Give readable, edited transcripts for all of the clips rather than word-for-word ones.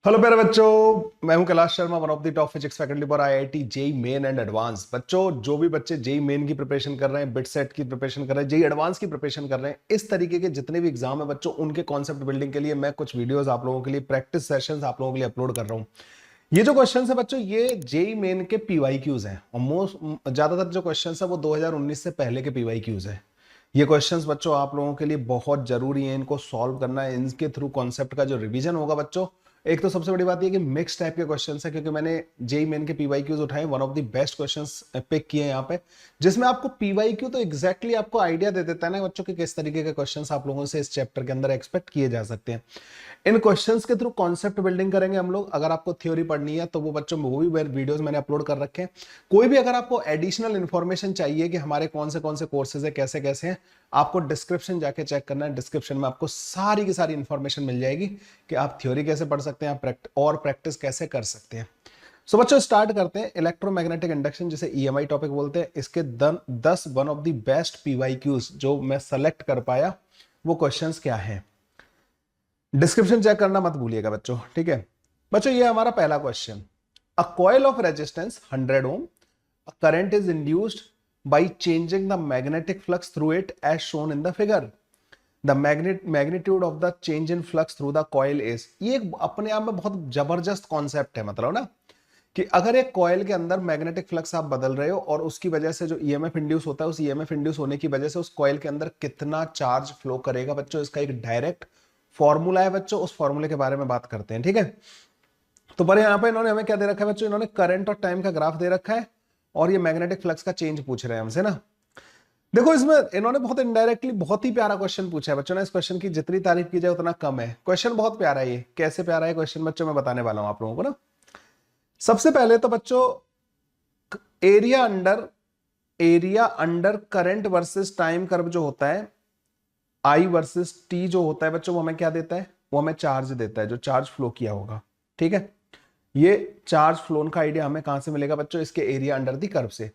Hello प्यारे बच्चों, मैं हूं Kailash Sharma, one of the top physics faculty for IIT JEE Main and advance. बच्चों, जो भी बच्चे जेई मेन की प्रिपरेशन कर रहे हैं, बिट सेट की प्रिपरेशन कर रहे हैं, जेई एडवांस की प्रिपरेशन कर रहे हैं, इस तरीके के जितने भी एग्जाम है बच्चों, उनके कॉन्सेप्ट बिल्डिंग के लिए मैं कुछ वीडियोस आप लोगों के लिए, प्रैक्टिस सेशंस आप लोगों के लिए अपलोड कर रहा हूं। ये जो क्वेश्चन है बच्चों, ये जेई मेन के पीवाईक्यूज हैं और मोस्ट ज्यादातर जो क्वेश्चन है वो 2019 से पहले के पीवाईक्यूज है। ये क्वेश्चंस बच्चों आप लोगों के लिए बहुत जरूरी है, इनको सॉल्व करना है। इनके थ्रू कॉन्सेप्ट का जो रिवीजन होगा बच्चों, एक तो सबसे बड़ी बात ये कि मिक्स टाइप के क्वेश्चंस है, क्योंकि मैंने जेई मेन के पीवाईक्यूज उठाए, one of the best questions pick किए यहाँ पे, जिसमें आपको पीवाईक्यू तो एग्जैक्टली आपको आइडिया दे देता है ना बच्चों कि किस तरीके के क्वेश्चंस आप लोगों से इस चैप्टर के अंदर एक्सपेक्ट किए जा सकते हैं। इन क्वेश्चंस के थ्रू कॉन्सेप्ट बिल्डिंग करेंगे हम लोग। अगर आपको थ्योरी पढ़नी है तो वो बच्चों वो भी वीडियोस मैंने अपलोड कर रखे हैं। कोई भी अगर आपको एडिशनल इन्फॉर्मेशन चाहिए कि हमारे कौन से कोर्सेज है, कैसे कैसे हैं, आपको डिस्क्रिप्शन जाके चेक करना है। डिस्क्रिप्शन में आपको सारी की सारी इंफॉर्मेशन मिल जाएगी कि आप थ्योरी कैसे पढ़ सकते हैं, आप और प्रैक्टिस कैसे कर सकते हैं। सो बच्चों, स्टार्ट करते हैं। इलेक्ट्रोमैग्नेटिक इंडक्शन, जिसे ईएमआई टॉपिक बोलते हैं, इसके 10 one of the best PYQs जो मैं सेलेक्ट कर पाया, वो क्वेश्चंस क्या हैं। डिस्क्रिप्शन चेक करना मत भूलिएगा बच्चों, ठीक है। बच्चों, ये हमारा पहला question. A coil of resistance 100 ohm, a current is induced by changing the magnetic flux through it as shown in the figure. The magnitude of the change in flux through the coil is, ये एक अपने आप में बहुत जबरदस्त concept है। मतलब ना कि अगर एक कॉइल के अंदर मैग्नेटिक फ्लक्स आप बदल रहे हो और उसकी वजह से जो ईएमएफ इंड्यूस होता है, उस ईएमएफ इंड्यूस होने की वजह से उस कॉइल के अंदर कितना चार्ज फ्लो करेगा बच्चों, इसका एक डायरेक्ट फॉर्मूला है बच्चों। उस फॉर्मूले के बारे में बात करते हैं, ठीक है। तो पर यहाँ पे इन्होंने हमें क्या दे रखा है बच्चों, इन्होंने करंट और टाइम का ग्राफ दे रखा है और ये मैग्नेटिक फ्लक्स का चेंज पूछ रहे हैं हमसे ना। देखो, इसमें इन्होंने बहुत इनडायरेक्टली बहुत ही प्यारा क्वेश्चन पूछा है बच्चों ने। इस क्वेश्चन की जितनी तारीफ की जाए उतना कम है। क्वेश्चन बहुत प्यारा है। ये कैसे प्यारा है क्वेश्चन बच्चों, मैं बताने वाला हूं आप लोगों को ना। सबसे पहले तो बच्चों, area under current versus time curve जो होता है, आई वर्सेस टी जो होता है बच्चों, वो हमें क्या देता है, वो हमें चार्ज देता है, जो चार्ज फ्लो किया होगा, ठीक है। ये चार्ज फ्लो का आइडिया हमें कहां से मिलेगा बच्चों, इसके एरिया अंडर दी कर्व से।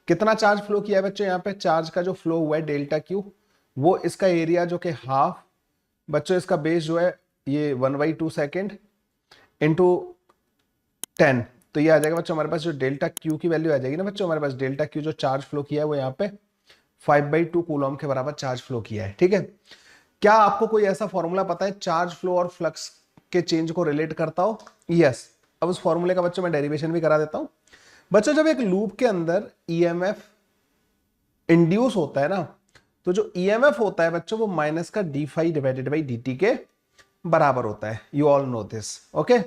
कितना चार्ज फ्लो किया है बच्चों, यहाँ पे चार्ज का जो फ्लो हुआ है डेल्टा क्यू, वो इसका एरिया जो कि हाफ बच्चों, इसका बेस जो है ये 1/2 सेकेंड इंटू 10, तो ये आ जाएगा बच्चों हमारे पास जो डेल्टा क्यू की वैल्यू आ जाएगी ना बच्चों, हमारे पास डेल्टा क्यू जो चार्ज फ्लो किया है वो यहाँ पे 5/2 कूलम के बराबर चार्ज फ्लो किया है, ठीक है। क्या आपको कोई ऐसा फॉर्मूला पता है चार्ज फ्लो और फ्लक्स के चेंज को रिलेट करता हो? यस। अब उस फॉर्मूले का बच्चों मैं डेरिवेशन भी करा देता हूं। बच्चों, जब एक लूप के अंदर ईएमएफ इंड्यूस होता है ना, तो जो ईएमएफ होता है बच्चों, वो माइनस का D phi divided by d के बराबर होता है। You all know this, okay.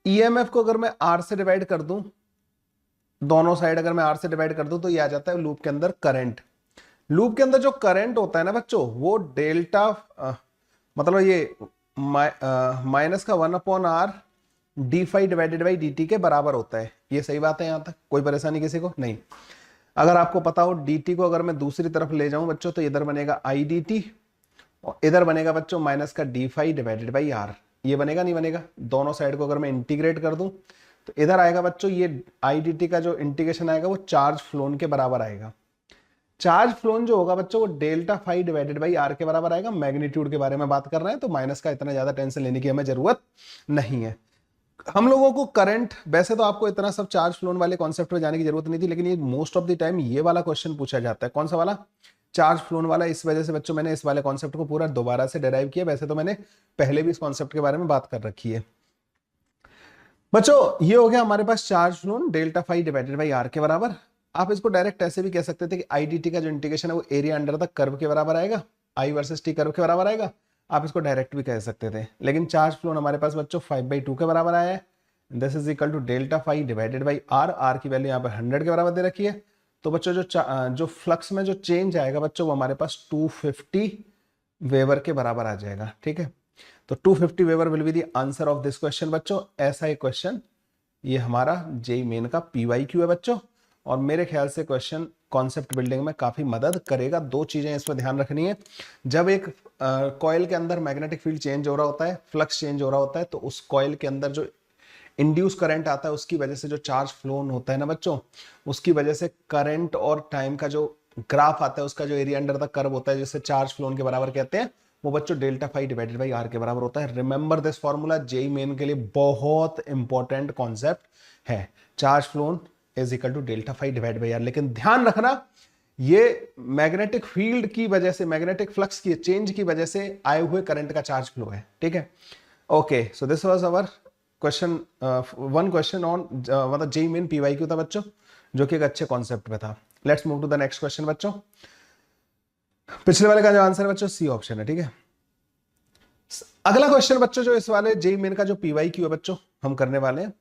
EMF को अगर मैं आर से डिवाइड कर दूं, दोनों साइड अगर मैं आर से डिवाइड कर दूं, तो ये आ जाता है लूप के अंदर करंट। लूप के अंदर जो करंट होता है ना बच्चों, वो डेल्टा मतलब ये माइनस का 1/r d phi divided by D T के बराबर होता है। ये सही बात है, यहां तक कोई परेशानी किसी को नहीं। अगर आपको पता हो डी टी को अगर मैं दूसरी तरफ ले जाऊं बच्चों, तो इधर बनेगा आई डी टी और इधर बनेगा बच्चों माइनस का D phi divided by r. ये बनेगा नहीं बनेगा? दोनों साइड को अगर मैं इंटीग्रेट कर दूं, तो इधर आएगा बच्चों ये आई डी टी का जो इंटीग्रेशन आएगा वो चार्ज फ्लोन के बराबर आएगा। चार्ज फ्लोन जो होगा बच्चों, वो delta phi divided by are के बराबर आएगा। मैग्नीट्यूड के बारे में बात कर रहे हैं, तो माइनस का इतना ज्यादा टेंशन लेने की हमें जरूरत नहीं है। हम लोगों को करंट, वैसे तो आपको इतना सब चार्ज फ्लोन वाले कॉन्सेप्ट में जाने की जरूरत नहीं थी, लेकिन ये मोस्ट ऑफ द टाइम ये वाला क्वेश्चन पूछा जाता है। कौन सा वाला? चार्ज फ्लोन वाला। इस वजह से बच्चों मैंने इस वाले कॉन्सेप्ट को पूरा दोबारा से डिराइव किया। वैसे तो मैंने पहले भी इस कॉन्सेप्ट के बारे में बात कर रखी है बच्चों। ये हो गया हमारे पास charge flown delta phi divided by are के बराबर। आप इसको डायरेक्ट ऐसे भी कह सकते थे कि आई डी टी का जो इंटीग्रेशन है वो एरिया अंडर द कर्व के बराबर आएगा, आई वर्सेस टी कर्व के बराबर आएगा। आप इसको डायरेक्ट भी कह सकते थे, लेकिन चार्ज फ्लोन हमारे पास बच्चों 5/2 के बराबर आया है। This is equal to delta phi divided by r. R की वैल्यू यहाँ पर 100 के बराबर दे रखी है। तो बच्चों जो फ्लक्स में जो चेंज आएगा बच्चों, वो हमारे पास 250 वेबर के बराबर आ जाएगा, ठीक है। तो 250 weber will be the answer of this question बच्चों। ऐसा ही क्वेश्चन ये हमारा जेई मेन का पीवाईक्यू है बच्चों, और मेरे ख्याल से क्वेश्चन कॉन्सेप्ट बिल्डिंग में काफी मदद करेगा। दो चीजें इसमें ध्यान रखनी है। जब एक कॉइल के अंदर मैग्नेटिक फील्ड चेंज हो रहा होता है, फ्लक्स चेंज हो रहा होता है, तो उस कॉइल के अंदर जो इंड्यूस करंट आता है, उसकी वजह से जो चार्ज फ्लोन होता है ना बच्चों, उसकी वजह से करंट और टाइम का जो ग्राफ आता है, उसका जो एरिया अंडर द कर्व होता है, जिसे चार्ज फ्लोन के बराबर कहते हैं, वो बच्चों delta phi divided by are के बराबर होता है। Remember this formula, JEE Main के लिए बहुत इंपॉर्टेंट कॉन्सेप्ट है। Charge flown is equal to delta phi divide by r. लेकिन ध्यान रखना, ये मैग्नेटिक फील्ड की वजह से, मैग्नेटिक फ्लक्स की चेंज की वजह से आए हुए करंट का चार्ज फ्लो है, ठीक है। Okay, so this was our question, one question on मतलब जेई मेन पीवाई क्यू था बच्चों, जो कि एक अच्छे कॉन्सेप्ट पे था। Let's move to the next question बच्चों। पिछले वाले का जो आंसर है बच्चों सी ऑप्शन है, ठीक है। अगला क्वेश्चन बच्चों जो इस वाले जेई मेन का जो पीवाई क्यू है बच्चों हम करने वाले हैं,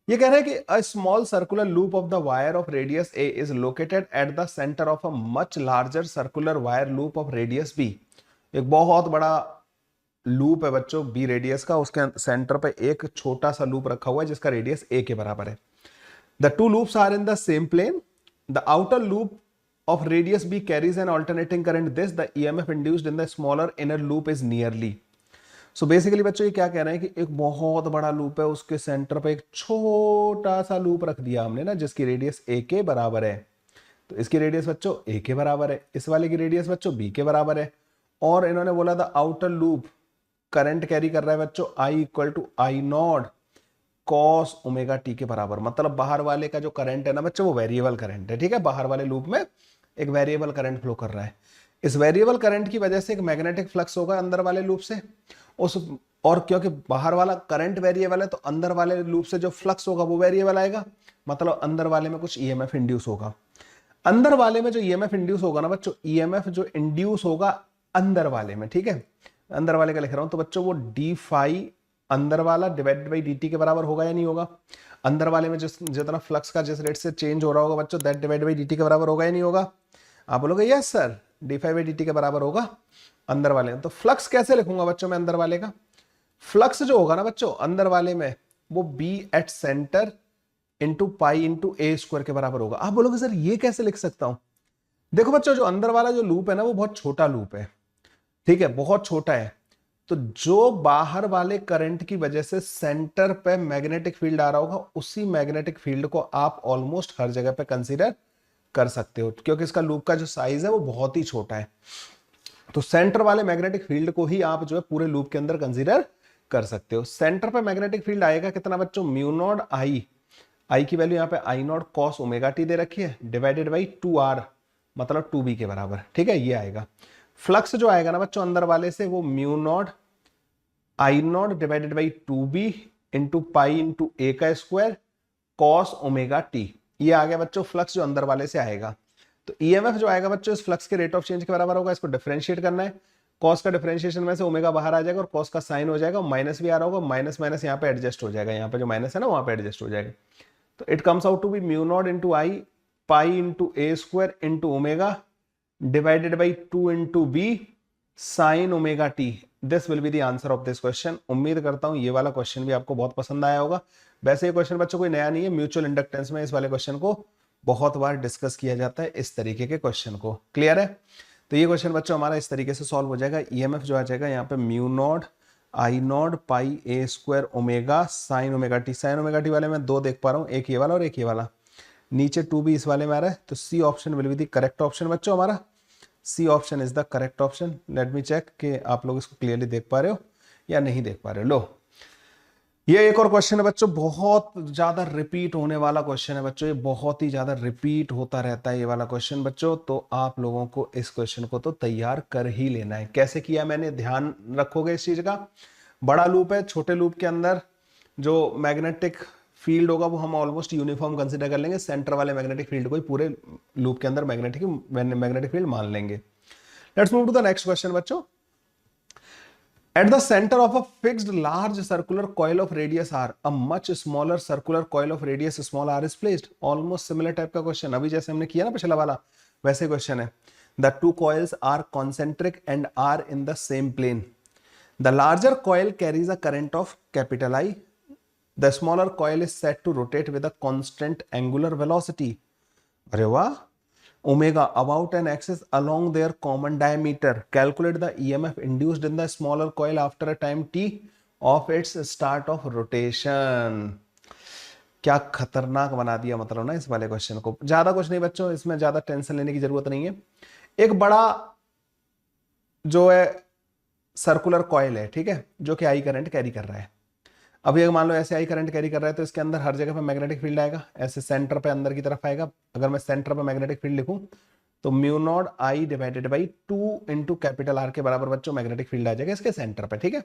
ये कह रहे हैं कि a small circular loop of the wire of radius a is located at the centre of a much larger circular wire loop of radius b. एक बहुत बड़ा लूप है बच्चों बी रेडियस का, उसके सेंटर पे एक छोटा सा लूप रखा हुआ है जिसका रेडियस ए के बराबर है। The two loops are in the same plane. The outer loop of radius b carries an alternating current this the emf induced in the smaller inner loop is nearly। so basically बच्चों ये क्या कह रहे हैं कि एक बहुत बड़ा लूप है, उसके सेंटर पे एक छोटा सा लूप रख दिया हमने ना, जिसकी रेडियस a के बराबर है। तो इसकी रेडियस बच्चों a के बराबर है, इस वाले की रेडियस बच्चों b के बराबर है। और इन्होंने बोला था आउटर लूप करंट कैरी कर रहा है बच्चों I equal to I naught cos omega T के बराबर। मतलब बाहर वाले का जो करंट है ना बच्चों वो वेरिएबल करंट है, ठीक है। बाहर वाले लूप में एक वेरिएबल करंट फ्लो कर रहा है। इस वेरिएबल करंट की वजह से एक मैग्नेटिक फ्लक्स होगा अंदर वाले लूप से उस, और क्योंकि बाहर वाला करंट वेरिएबल है तो अंदर वाले लूप से जो फ्लक्स होगा वो वेरिएबल आएगा। मतलब अंदर वाले में कुछ ईएमएफ इंड्यूस होगा। अंदर वाले में जो ईएमएफ इंड्यूस होगा ना बच्चों, ईएमएफ जो इंड्यूस होगा अंदर वाले में, ठीक है, अंदर वाले का लिख रहा हूं, तो बच्चों वो डी फाई अंदर वाला डिवाइडेड बाई डी टी के बराबर होगा या नहीं होगा। अंदर वाले में जितना फ्लक्स का जिस रेट से चेंज हो रहा होगा बच्चों, that divided by D T के बराबर होगा या नहीं होगा। आप बोलोगे yes sir, d phi by D T के बराबर होगा अंदर वाले में। तो फ्लक्स कैसे लिखूंगा बच्चों मैं अंदर वाले का? फ्लक्स जो होगा ना बच्चों अंदर वाले में वो B at centre into pi into a square के बराबर होगा। आप बोलोगे सर ये कैसे लिख सकता हूं? देखो बच्चों जो अंदर वाला जो लूप है ना वो बहुत छोटा लूप है, ठीक है, बहुत छोटा है। तो जो बाहर वाले करंट की वजह से सेंटर पे मैग्नेटिक फील्ड आ रहा होगा, उसी मैग्नेटिक फील्ड को आप ऑलमोस्ट हर जगह पे कंसीडर कर सकते हो, क्योंकि इसका लूप का जो साइज है वो बहुत ही छोटा है। तो सेंटर वाले मैग्नेटिक फील्ड को ही आप जो है पूरे लूप के अंदर कंसीडर कर सकते हो। सेंटर पे मैग्नेटिक फील्ड आएगा कितना बच्चों? म्यू नॉट आई, आई की वैल्यू यहाँ पे आई नॉट कॉस ओमेगा टी दे रखी है, डिवाइडेड बाई 2r मतलब 2b के बराबर, ठीक है, ये आएगा। फ्लक्स जो आएगा ना बच्चों अंदर वाले से वो mu not I not divided by 2b into pi into A का स्क्वायर कॉस ओमेगा टी, ये आ गया बच्चों फ्लक्स जो अंदर वाले से आएगा। तो ईएमएफ जो आएगा बच्चों इस फ्लक्स के रेट ऑफ चेंज के बराबर होगा। इसको डिफरेंशिएट करना है, कॉस का डिफरेंशिएशन में से ओमेगा बाहर आ जाएगा और कॉस का साइन हो जाएगा, माइनस भी आ रहा होगा, माइनस माइनस यहाँ पे एडजस्ट हो जाएगा, यहाँ पे जो माइनस है ना वहां पे एडजस्ट हो जाएगा। तो it comes out to be mu naught into I pi into a square into omega divided by 2 into b sine omega t. This will be the answer of this question. उम्मीद करता हूं ये वाला question भी आपको बहुत पसंद आया होगा। वैसे ये क्वेश्चन बच्चों कोई नया नहीं है, म्यूचुअल इंडक्टेंस में इस वाले क्वेश्चन को बहुत बार डिस्कस किया जाता है इस तरीके के क्वेश्चन को। क्लियर है? तो ये क्वेश्चन बच्चों हमारा इस तरीके से सॉल्व हो जाएगा। ईएमएफ जो आ जाएगा यहाँ पे mu not I not pi A square omega sine omega T. Sign omega T वाले मैं दो देख पा रहा हूँ, एक ये वाला और एक ये वाला, नीचे 2b इस वाले में आ रहा है। तो C option will be the correct option बच्चों हमारा। C option is the correct option. Let me check कि आप लोग इसको क्लियरली देख पा रहे हो या नहीं देख पा रहे हो। लो ये एक और क्वेश्चन है बच्चों, बहुत ज्यादा रिपीट होने वाला क्वेश्चन है बच्चों, ये बहुत ही ज्यादा रिपीट होता रहता है ये वाला क्वेश्चन बच्चों। तो आप लोगों को इस क्वेश्चन को तो तैयार कर ही लेना है। कैसे किया मैंने, ध्यान रखोगे इस चीज का। बड़ा लूप है, छोटे लूप के अंदर जो मैग्नेटिक फील्ड होगा वो हम ऑलमोस्ट यूनिफॉर्म कंसीडर कर लेंगे। सेंटर वाले मैग्नेटिक फील्ड को ही पूरे लूप के अंदर मैग्नेटिक फील्ड मान लेंगे। Let's move to the next question बच्चों। At the center of a fixed large circular coil of radius r, a much smaller circular coil of radius small r is placed. Almost similar type का question, अभी जैसे हमने किया ना पिछला वाला वैसे क्वेश्चन है। The two coils are concentric and are in the same plane. The larger coil carries a current of capital I. The smaller coil is set to rotate with a constant angular velocity. अरे वाह! Omega about an axis along their common diameter. Calculate the EMF induced in the smaller coil after a time t of its start of rotation. क्या खतरनाक बना दिया मतलब ना इस वाले क्वेश्चन को। ज्यादा कुछ नहीं बच्चों, इसमें ज्यादा टेंशन लेने की जरूरत नहीं है। एक बड़ा जो है सर्कुलर कॉइल है, ठीक है, जो कि आई करंट कैरी कर रहा है। अभी अगर मान लो ऐसे आई करंट कैरी कर रहा है तो इसके अंदर हर जगह पे मैग्नेटिक फील्ड आएगा, ऐसे सेंटर पे अंदर की तरफ आएगा। अगर मैं सेंटर पे मैग्नेटिक फील्ड लिखूं तो mu not I divided by 2 into capital R के बराबर बच्चों मैग्नेटिक फील्ड आ जाएगा इसके सेंटर पे, ठीक है।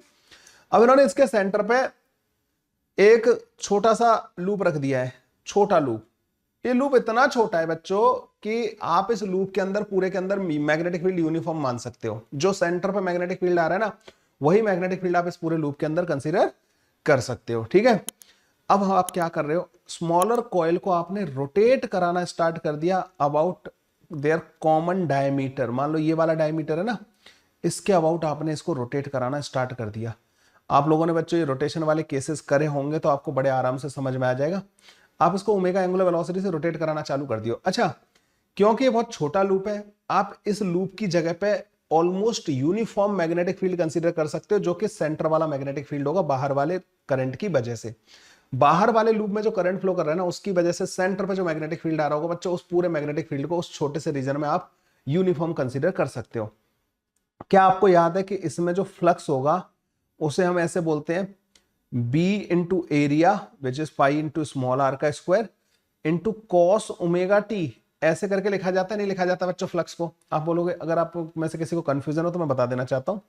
अब इन्होंने इसके सेंटर पे एक छोटा सा लूप रख दिया है, छोटा लूप। ये लूप इतना छोटा है बच्चों कि आप इस लूप के अंदर पूरे के अंदर मैग्नेटिक फील्ड यूनिफॉर्म मान सकते हो। जो सेंटर पे मैग्नेटिक फील्ड आ रहा है ना, वही मैग्नेटिक फील्ड आप इस पूरे लूप के अंदर कंसीडर कर सकते हो, ठीक है। अब आप क्या कर रहे हो, स्मॉलर कॉइल को आपने रोटेट कराना स्टार्ट कर दिया अबाउट देयर कॉमन डायमीटर। मान लो ये वाला डायमीटर है ना, इसके अबाउट आपने इसको रोटेट कराना स्टार्ट कर दिया। आप लोगों ने बच्चों ये रोटेशन वाले केसेस करे होंगे तो आपको बड़े आराम से समझ में आ जाएगा। आप इसको ओमेगा एंगुलर वेलोसिटी से रोटेट कराना चालू कर दियो। अच्छा, क्योंकि ये बहुत छोटा लूप है, आप इस लूप की जगह पे almost uniform magnetic field consider कर सकते हो, जो कि सेंटर वाला मैग्नेटिक फील्ड होगा बाहर वाले करंट की वजह से। बाहर वाले लूप में जो करंट फ्लो कर रहा है ना, उसकी वजह से सेंटर पे जो मैग्नेटिक फील्ड आ रहा होगा बच्चों, उस पूरे मैग्नेटिक फील्ड को उस छोटे से रीजन में आप यूनिफॉर्म कंसीडर कर सकते हो। क्या आपको याद है कि इसमें जो फ्लक्स होगा उसे हम ऐसे बोलते हैं B into area which is pi into small R का square into cos omega T, ऐसे करके लिखा जाता है, नहीं लिखा जाता बच्चों फ्लक्स को। आप बोलोगे, अगर आप में से किसी को कंफ्यूजन हो तो मैं बता देना चाहता हूं।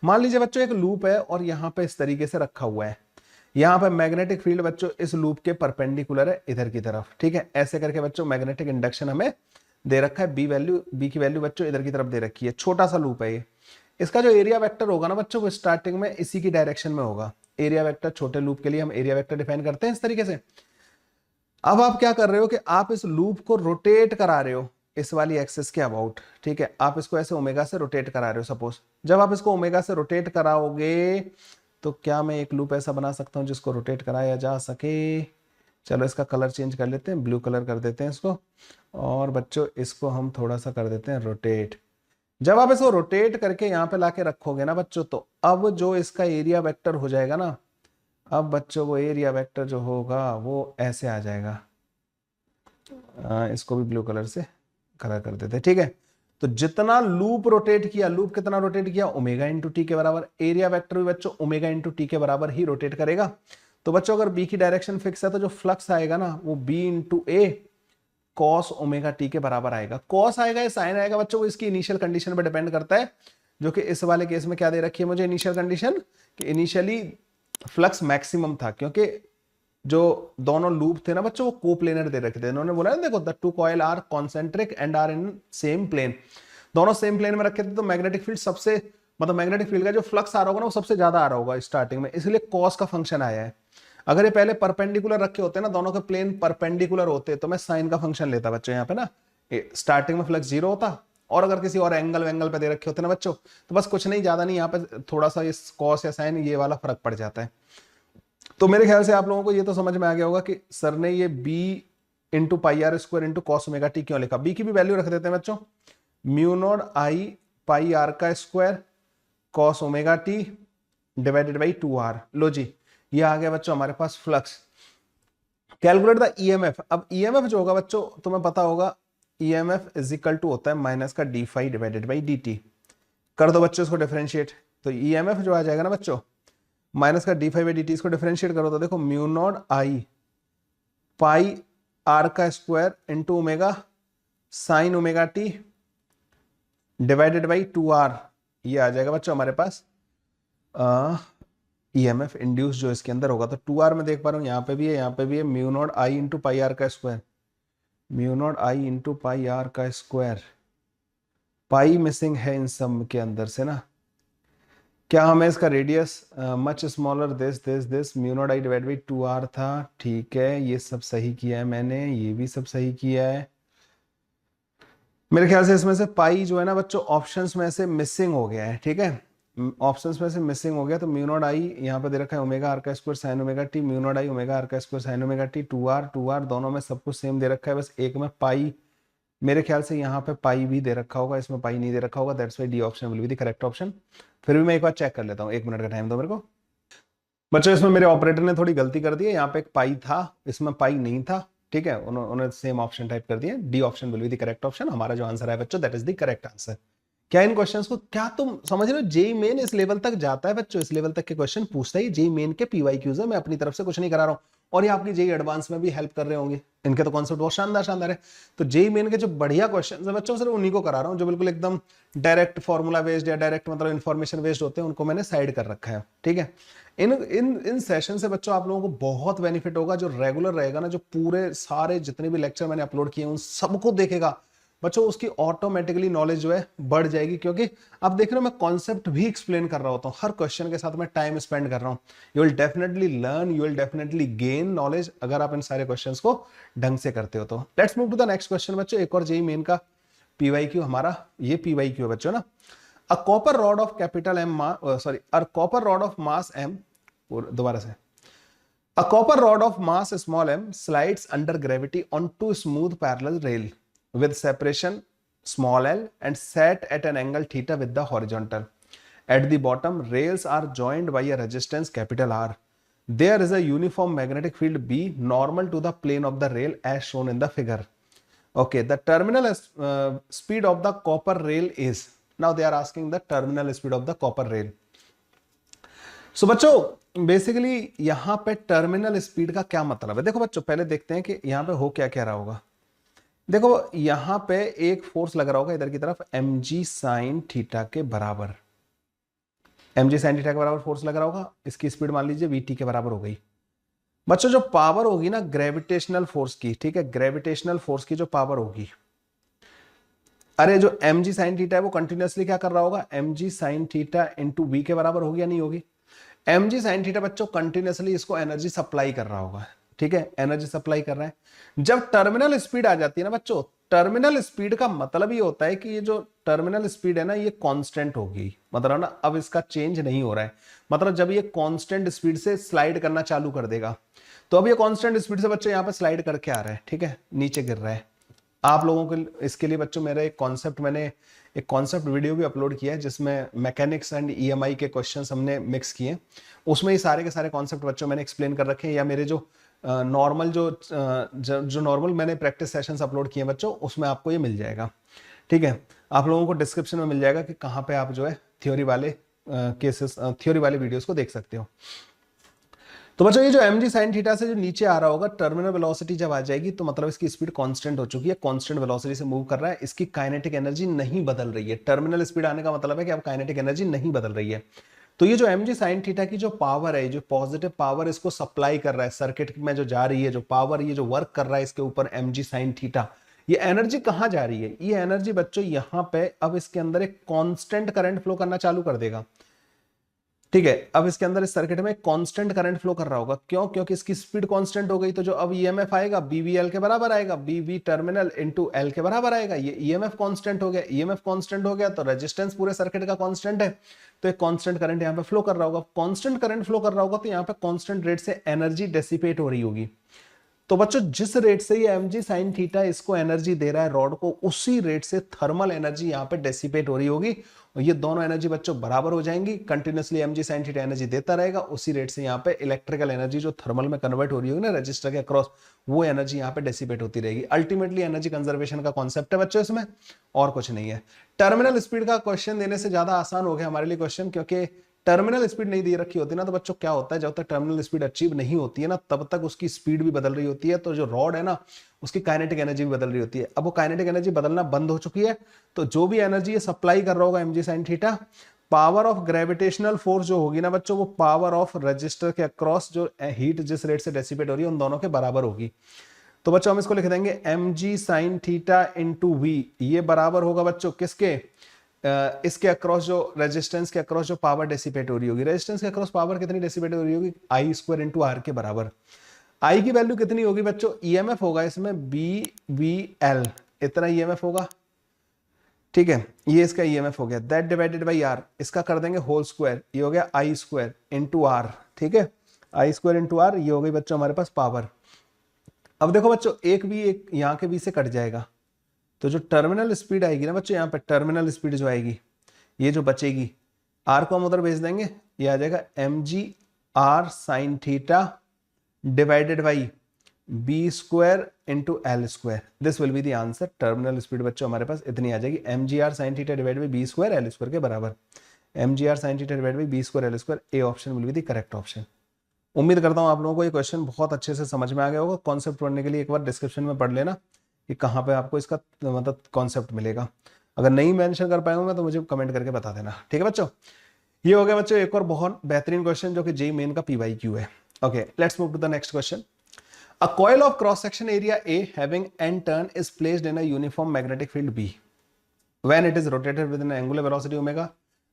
मान लीजिए बच्चों एक लूप है और यहां पे इस तरीके से रखा हुआ है, यहां पे मैग्नेटिक फील्ड बच्चों इस लूप के परपेंडिकुलर है इधर की तरफ, ठीक है। ऐसे करके बच्चों मैग्नेटिक इंडक्शन हमें दे रखा है, बी की वैल्यू बच्चों इधर की तरफ दे रखी है। छोटा सा लूप है ये। इसका जो एरिया वेक्टर होगा ना बच्चों, वो स्टार्टिंग में इसी की डायरेक्शन में होगा। एरिया वेक्टर, छोटे लूप के लिए हम एरिया वेक्टर डिफाइन करते हैं इस तरीके से। अब आप क्या कर रहे हो कि आप इस लूप को रोटेट करा रहे हो इस वाली एक्सिस के अबाउट, ठीक है। आप इसको ऐसे ओमेगा से रोटेट करा रहे हो। सपोज जब आप इसको ओमेगा से रोटेट कराओगे तो क्या मैं एक लूप ऐसा बना सकता हूं जिसको रोटेट कराया जा सके। चलो इसका कलर चेंज कर लेते हैं, ब्लू कलर कर देते हैं इसको, और बच्चों इसको हम थोड़ा सा कर देते हैं रोटेट। जब आप इसको रोटेट करके यहां पे लाके रखोगे ना बच्चों, तो अब जो इसका एरिया वेक्टर हो जाएगा ना, अब बच्चों वो एरिया वेक्टर जो होगा वो ऐसे आ जाएगा। इसको भी ब्लू कलर से कलर कर देते हैं, ठीक है। तो जितना लूप रोटेट किया, लूप कितना रोटेट किया, ओमेगा इंटू टी के बराबर। एरिया वेक्टर भी बच्चों ओमेगा इंटू टी के बराबर ही रोटेट करेगा। तो बच्चों अगर बी की डायरेक्शन फिक्स है तो जो फ्लक्स आएगा ना वो बी इंटू ए कॉस ओमेगा टी के बराबर आएगा। कॉस आएगा या साइन आएगा बच्चों, वो इसकी इनिशियल कंडीशन पर डिपेंड करता है, जो कि इस वाले केस में क्या दे रखी है मुझे इनिशियल कंडीशन, कि इनिशियली फ्लक्स मैक्सिमम था, क्योंकि जो दोनों लूप थे ना बच्चों वो कोप्लेनर दे रखे थे। इन्होंने बोला ना, देखो the two coil are concentric and are in same plane. दोनों सेम प्लेन में रखे थे तो मैग्नेटिक फील्ड सबसे, मतलब मैग्नेटिक फील्ड का जो फ्लक्स आ रहा होगा ना वो सबसे ज्यादा आ रहा होगा स्टार्टिंग में, इसलिए कॉस का फंक्शन आया है। अगर ये पहले परपेंडिकुलर रखे होते ना, दोनों के प्लेन परपेंडिकुलर होते, तो मैं साइन का फंक्शन लेता बच्चों यहाँ पे ना, स्टार्टिंग में फ्लक्स 0 होता। और अगर किसी और एंगल पे दे रखे होते ना बच्चों, तो बस कुछ नहीं, ज्यादा नहीं, यहाँ पे थोड़ा सा ये कॉस या साइन ये वाला फर्क पड़ जाता है। तो मेरे ख्याल से आप लोगों को ये तो समझ में आ गया होगा कि सर ने ये b into pi r square into cos omega t क्यों लिखा। b की भी वैल्यू रख देते हैं बच्चों, mu not I pi R का square cos omega T divided by 2r। लो जी, ये आ गया बच्चों हमारे पास फ्लक्स। Calculate the EMF. अब ईएमएफ जो होगा बच्चों तुम्हें पता होगा, ईएमएफ इज इक्वल टू होता है माइनस का D phi divided by D t. कर दो बच्चों इसको डिफरेंशिएट, तो ईएमएफ जो आ जाएगा ना बच्चों माइनस का D phi by D T, इसको डिफरेंशिएट करो तो देखो mu not I pi R का square into omega sine omega T divided by 2r, ये आ जाएगा बच्चों हमारे पास ईएमएफ इंड्यूस जो इसके अंदर होगा। तो 2r में देख पा रहा हूँ, यहाँ पे भी है, यहाँ पे भी है, mu not I into pi R का square, mu not I into pi R का स्क्वायर। पाई मिसिंग है इन सब के अंदर से ना। क्या हमें इसका radius much smaller this mu not I divide by 2r था, ठीक है, ये सब सही किया है मैंने, ये भी सब सही किया है। मेरे ख्याल से इसमें से पाई जो है ना बच्चों ऑप्शंस में से मिसिंग हो गया है, ठीक है, ऑप्शंस में से मिसिंग हो गया। तो म्यू नॉट आई यहाँ पे दे रखा है ओमेगा आर का square sine omega T, mu not I omega R का square sine omega T, 2r दोनों में सब कुछ सेम दे रखा है, बस एक में पाई, मेरे ख्याल से यहाँ पे पाई भी दे रखा होगा, इसमें पाई नहीं दे रखा होगा, that's why D option will be the correct option. फिर भी मैं एक बार चेक कर लेता हूँ, 1 मिनट का टाइम दो मेरे को। बच्चों इसमें मेरे ऑपरेटर ने थोड़ी गलती कर दी है, यहाँ पे एक पाई था, इसमें पाई नहीं था, ठीक है, उन्होंने सेम ऑप्शन टाइप कर दिया। D option will be the correct option. हमारा जो आंसर है बच्चों that is the correct answer. क्या इन क्वेश्चंस को, क्या तुम समझ रहे हो? जेई मेन इस लेवल तक जाता है बच्चों, इस लेवल तक के क्वेश्चन पूछता है। जेई मेन के पीवाईक्यूज है, मैं अपनी तरफ से कुछ नहीं करा रहा हूँ, और ये आपकी जेई एडवांस में भी हेल्प कर रहे होंगे। इनके तो कॉन्सेप्ट बहुत शानदार शानदार है। तो जेई मेन के जो बढ़िया क्वेश्चन है बच्चों, सिर्फ उन्हीं को करा रहा हूँ जो बिल्कुल एकदम डायरेक्ट फॉर्मूला बेस्ड या डायरेक्ट मतलब इन्फॉर्मेशन बेस्ड होते हैं, उनको मैंने साइड कर रखा है। ठीक है, इन इन इन सेशन से बच्चों आप लोगों को बहुत बेनिफिट होगा। जो रेगुलर रहेगा ना, जो पूरे सारे जितने भी लेक्चर मैंने अपलोड किए उन सबको देखेगा बच्चों, उसकी ऑटोमेटिकली नॉलेज जो है बढ़ जाएगी। क्योंकि अब देख रहे हो मैं कॉन्सेप्ट भी एक्सप्लेन कर रहा होता हूँ, हर क्वेश्चन के साथ मैं टाइम स्पेंड कर रहा हूँ। You will definitely learn, you will definitely gain knowledge अगर आप इन सारे क्वेश्चंस को ढंग से करते हो तो। Let's move to the next question बच्चों। एक और जेई मेन का पीवाईक्यू हमारा ये पीवाईक्यू है बच्चों ना। A copper rod of capital M, sorry, a copper rod of mass M, दोबारा से, a copper rod of mass small m slides under gravity onto smooth parallel rail with separation small l and set at an angle theta with the horizontal. At the bottom, rails are joined by a resistance capital R. There is a uniform magnetic field B normal to the plane of the rail as shown in the figure. Okay, the terminal speed of the copper rail is. Now they are asking the terminal speed of the copper rail. सो बच्चों basically यहां पे terminal speed का क्या मतलब है। देखो बच्चों पहले देखते हैं कि यहां पे हो क्या क्या रहा होगा। देखो यहां पे एक फोर्स लग रहा होगा इधर की तरफ mg sin थीटा के बराबर, mg sin थीटा के बराबर फोर्स लग रहा होगा। इसकी स्पीड मान लीजिए vt के बराबर हो गई। बच्चों जो पावर होगी ना ग्रेविटेशनल फोर्स की, ठीक है, ग्रेविटेशनल फोर्स की जो पावर होगी, अरे जो mg sin थीटा है वो कंटिन्यूअसली क्या कर रहा होगा, mg sin theta into v के बराबर होगी या नहीं होगी। mg sin थीटा बच्चों कंटिन्यूअसली इसको एनर्जी सप्लाई कर रहा होगा, ठीक है, एनर्जी सप्लाई कर रहा है। जब टर्मिनल स्पीड आ जाती है ना बच्चों, टर्मिनल स्पीड का मतलब ये होता है कि ये जो टर्मिनल स्पीड है ना ये कांस्टेंट होगी, मतलब ना अब इसका चेंज नहीं हो रहा है। मतलब जब ये कांस्टेंट स्पीड से स्लाइड करना चालू कर देगा, तो अब ये कांस्टेंट स्पीड से बच्चों यहाँ पे स्लाइड करके आ रहा है, ठीक है, नीचे गिर रहा है। आप लोगों के इसके लिए बच्चों मेरा मैंने एक कॉन्सेप्ट वीडियो भी अपलोड किया है जिसमें मैकेनिक्स एंड ईएमआई के क्वेश्चंस हमने मिक्स किए। उसमें ये सारे के सारे कॉन्सेप्ट बच्चों मैंने एक्सप्लेन कर रखे हैं, या मेरे जो नॉर्मल जो नॉर्मल मैंने प्रैक्टिस सेशंस अपलोड किए हैं बच्चों, उसमें आपको ये मिल जाएगा। ठीक है, आप लोगों को डिस्क्रिप्शन में मिल जाएगा कि कहाँ पे आप जो है थ्योरी वाले केसेस, थ्योरी वाले वीडियोस को देख सकते हो। तो बच्चों ये जो mg sin थीटा से जो नीचे आ रहा होगा, टर्मिनल वेलोसिटी जब आ जाएगी तो मतलब इसकी स्पीड कांस्टेंट हो चुकी है, कांस्टेंट वेलोसिटी से मूव कर रहा है, इसकी काइनेटिक एनर्जी नहीं बदल रही है। टर्मिनल स्पीड आने का मतलब है कि अब काइनेटिक एनर्जी नहीं बदल रही है। तो ये जो mg sin थीटा की जो पावर है, जो पॉजिटिव पावर इसको सप्लाई कर रहा है सर्किट में जो जा रही है, जो पावर ये जो वर्क कर रहा है इसके ऊपर mg sin थीटा, ये एनर्जी कहाँ जा रही है? ये एनर्जी बच्चों यहाँ पे अब इसके अंदर एक कांस्टेंट करंट फ्लो करना चालू कर देगा। ठीक है, अब इसके अंदर इस सर्किट में कांस्टेंट करंट फ्लो कर रहा होगा। क्यों? क्योंकि इसकी स्पीड कांस्टेंट हो गई, तो जो अब ईएमएफ आएगा बीवीएल के बराबर आएगा, बीवी टर्मिनल इनटू एल के बराबर आएगा। ये ईएमएफ कांस्टेंट हो गया, ईएमएफ कांस्टेंट हो गया तो रेजिस्टेंस पूरे सर्किट का कांस्टेंट है, तो एक कांस्टेंट करंट यहाँ पे फ्लो कर रहा होगा। कांस्टेंट करंट फ्लो कर रहा होगा तो यहाँ पे कांस्टेंट रेट से एनर्जी डेसिपेट हो रही होगी। तो बच्चों जिस रेट से ये mg sin थीटा इसको एनर्जी दे रहा है रॉड को, उसी रेट से थर्मल एनर्जी यहाँ पे डेसिपेट हो रही होगी, और ये दोनों एनर्जी बच्चों बराबर हो जाएंगी। Continuously mg sin theta energy देता रहेगा, उसी रेट से यहाँ पे इलेक्ट्रिकल एनर्जी जो थर्मल में कन्वर्ट हो रही होगी ना रजिस्टर के अक्रॉस, वो एनर्जी यहाँ पे डेसिपेट होती रहेगी। अल्टीमेटली एनर्जी कंजर्वेशन का कॉन्सेप्ट है बच्चों इसमें, और कुछ नहीं है। टर्मिनल स्पीड का क्वेश्चन देने से ज्यादा आसान हो गया हमारे लिए क्वेश्चन, क्योंकि टर्मिनल स्पीड नहीं दे रखी होती ना, तो बच्चों क्या होता है, जब तक टर्मिनल स्पीड अचीव नहीं होती है ना तब तक उसकी स्पीड भी बदल रही होती है, तो जो रॉड है ना उसकी काइनेटिक एनर्जी भी बदल रही होती है। अब वो काइनेटिक एनर्जी बदलना बंद हो चुकी है, तो जो भी एनर्जी सप्लाई कर रहा होगा mg sin theta, power of gravitational force जो होगी ना बच्चों, वो पावर ऑफ रजिस्टर के अक्रॉस जो हीट जिस रेट से डेसिपेट हो रही है उन दोनों के बराबर होगी। तो बच्चों हम इसको लिख देंगे mg sin theta into v, ये बराबर होगा बच्चों किसके, इसके अक्रॉस जो रेजिस्टेंस के अक्रॉस जो पावर डेसिपेट हो रही होगी। रेजिस्टेंस के अक्रॉस पावर कितनी डेसिपेट हो रही होगी, आई स्क्वायर इंटू आर के बराबर। आई की वैल्यू कितनी होगी बच्चों, ईएमएफ होगा इसमें बी वी एल, इतना ईएमएफ होगा, ठीक है, ये इसका ईएमएफ हो गया, दैट डिवाइडेड बाई आर, इसका कर देंगे होल स्क्वायर, ये हो गया आई स्क्वायर इंटू आर, ठीक है, आई स्क्वायर इंटू आर, ये हो गई बच्चों हमारे पास पावर। अब देखो बच्चों एक भी एक यहाँ के भी से कट जाएगा, तो जो टर्मिनल स्पीड आएगी ना बच्चों, यहाँ पे टर्मिनल स्पीड जो आएगी, ये जो बचेगी, आर को हम उधर भेज देंगे, ये आ जाएगा mg r sin theta divided by B square into l square, this will be the answer. Terminal speed बच्चों हमारे पास इतनी आ जाएगी, m g r sine theta divide by B square l square के बराबर। M g r sine theta divide by B square l square, A option will be the correct option. उम्मीद करता हूँ आप लोगों को ये क्वेश्चन बहुत अच्छे से समझ में आ गया होगा। कॉन्सेप्ट पढ़ने के लिए एक बार डिस्क्रिप्शन में पढ़ लेना कि कहाँ पे आपको इसका मतलब कॉन्सेप्ट मिलेगा। अगर नहीं मेंशन कर पाऊंगा तो मुझे कमेंट करके बता देना, ठीक है बच्चों। ये हो गया बच्चों एक और बहुत बेहतरीन क्वेश्चन जो कि जेईई मेन का पीवाईक्यू है। Okay, let's move to the next question. A coil of cross section area A having n turn is placed in a uniform magnetic field B. When it is rotated with an angular velocity omega,